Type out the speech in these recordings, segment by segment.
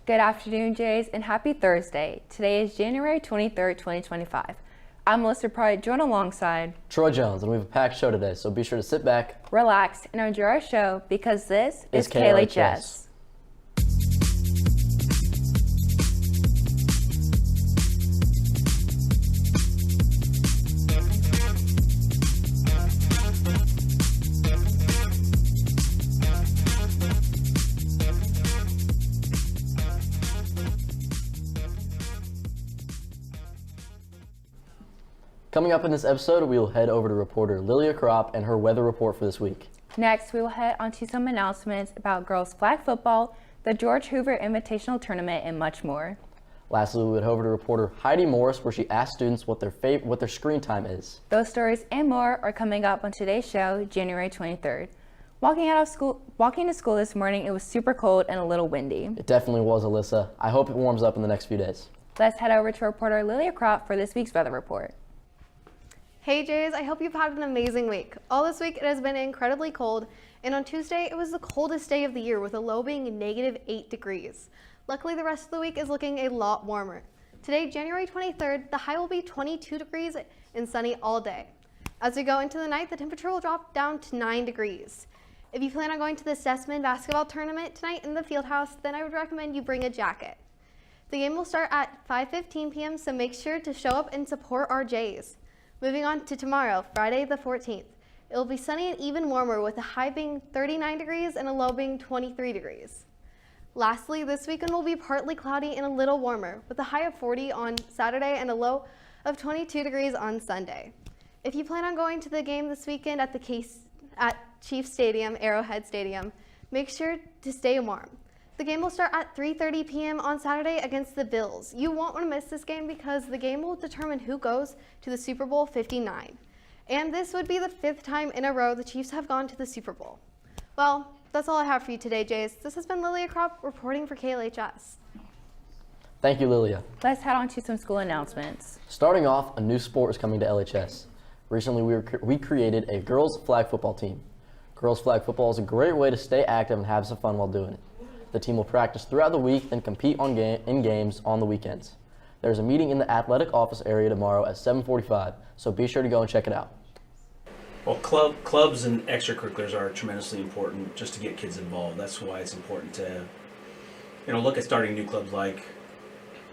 Good afternoon, Jays, and happy Thursday. Today is January 23rd, 2025. I'm Melissa Pride, joined alongside Troy Jones, and we have a packed show today, so be sure to sit back, relax, and enjoy our show because this is KLHS. KLHS. Coming up in this episode, we will head over to reporter Lilia Kropp and her weather report for this week. Next, we will head on to some announcements about girls flag football, the George Hoover Invitational Tournament, and much more. Lastly, we would head over to reporter Heidi Morris, where she asked students what their screen time is. Those stories and more are coming up on today's show, January 23rd. Walking to school this morning, it was super cold and a little windy. It definitely was, Alyssa. I hope it warms up in the next few days. Let's head over to reporter Lilia Kropp for this week's weather report. Hey Jays, I hope you've had an amazing week. All this week it has been incredibly cold, and on Tuesday it was the coldest day of the year with a low being -8 degrees. Luckily the rest of the week is looking a lot warmer. Today, January 23rd, the high will be 22 degrees and sunny all day. As we go into the night, the temperature will drop down to 9 degrees. If you plan on going to the Sessman basketball tournament tonight in the field house, then I would recommend you bring a jacket. The game will start at 5:15 p.m., so make sure to show up and support our Jays. Moving on to tomorrow, Friday the 14th. It will be sunny and even warmer with a high being 39 degrees and a low being 23 degrees. Lastly, this weekend will be partly cloudy and a little warmer with a high of 40 on Saturday and a low of 22 degrees on Sunday. If you plan on going to the game this weekend at Chiefs Stadium, Arrowhead Stadium, make sure to stay warm. The game will start at 3:30 p.m. on Saturday against the Bills. You won't want to miss this game because the game will determine who goes to the Super Bowl 59. And this would be the 5th time in a row the Chiefs have gone to the Super Bowl. Well, that's all I have for you today, Jays. This has been Lilia Kropp reporting for KLHS. Thank you, Lilia. Let's head on to some school announcements. Starting off, a new sport is coming to LHS. Recently, we created a girls flag football team. Girls flag football is a great way to stay active and have some fun while doing it. The team will practice throughout the week and compete in games on the weekends. There's a meeting in the athletic office area tomorrow at 7:45, so be sure to go and check it out. Well, clubs and extracurriculars are tremendously important just to get kids involved. That's why it's important to, look at starting new clubs like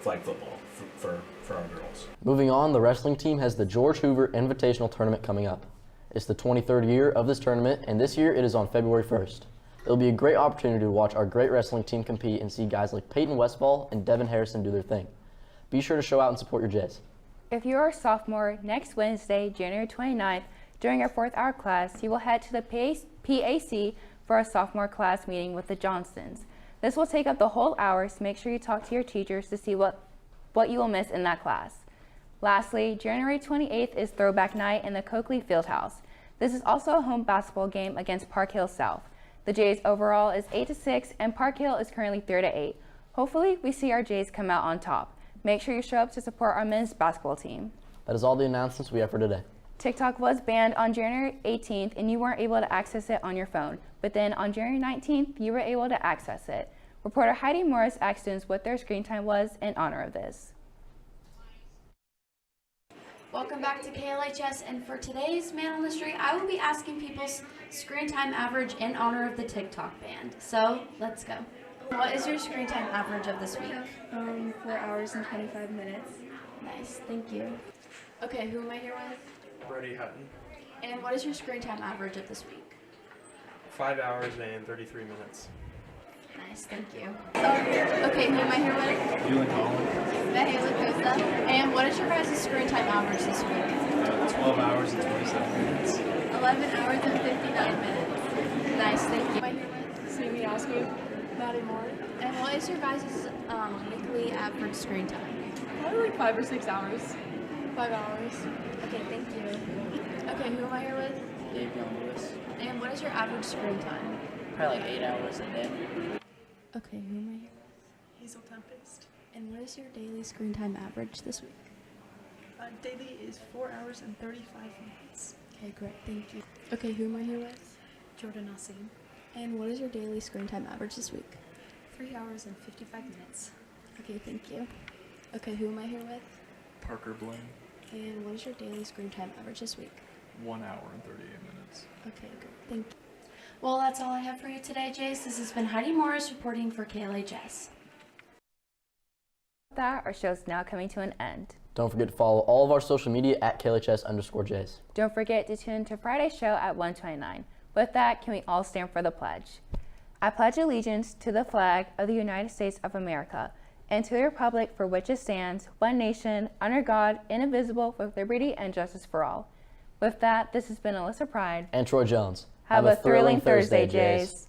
flag football for our girls. Moving on, the wrestling team has the George Hoover Invitational Tournament coming up. It's the 23rd year of this tournament, and this year it is on February 1st. It'll be a great opportunity to watch our great wrestling team compete and see guys like Peyton Westfall and Devin Harrison do their thing. Be sure to show out and support your Jays. If you are a sophomore, next Wednesday, January 29th, during our 4th hour class, you will head to the PAC for a sophomore class meeting with the Johnstons. This will take up the whole hour, so make sure you talk to your teachers to see what you will miss in that class. Lastly, January 28th is Throwback Night in the Coakley Fieldhouse. This is also a home basketball game against Park Hill South. The Jays overall is 8-6, and Park Hill is currently 3-8. Hopefully, we see our Jays come out on top. Make sure you show up to support our men's basketball team. That is all the announcements we have for today. TikTok was banned on January 18th, and you weren't able to access it on your phone. But then on January 19th, you were able to access it. Reporter Heidi Morris asked students what their screen time was in honor of this. Welcome back to KLHS, and for today's Man on the Street, I will be asking people's screen time average in honor of the TikTok ban. So, let's go. What is your screen time average of this week? 4 hours and 25 minutes. Nice, thank you. Okay, who am I here with? Brody Hutton. And what is your screen time average of this week? 5 hours and 33 minutes. Nice, thank you. Okay, who am I here with? Julian Holland. Mahela Costa. And what is your guys' screen time average this week? 12 hours and 27 minutes. 11 hours and 59 minutes. Nice, thank you. Am I here with? Sammy Oscar, Maddie Moore. And what is your guys' weekly average screen time? Probably like 5 or 6 hours. 5 hours. Okay, thank you. Okay, who am I here with? Dave Young Lewis. And what is your average screen time? Probably like 8 hours a day. Okay, who am I here with? Hazel Tempest. And what is your daily screen time average this week? Daily is 4 hours and 35 minutes. Okay, great, thank you. Okay, who am I here with? Jordan Nassim. And what is your daily screen time average this week? 3 hours and 55 minutes. Okay, thank you. Okay, who am I here with? Parker Blaine, And what is your daily screen time average this week? 1 hour and 38 minutes. Okay, good. Thank you. Well, that's all I have for you today, Jace. This has been Heidi Morris reporting for KLHS. With that, our show is now coming to an end. Don't forget to follow all of our social media at KLHS_Jays. Don't forget to tune into Friday's show at 1:29. With that, can we all stand for the pledge? I pledge allegiance to the flag of the United States of America and to the republic for which it stands, one nation, under God, indivisible, with liberty and justice for all. With that, this has been Alyssa Pride. And Troy Jones. Have a thrilling Thursday, Jays.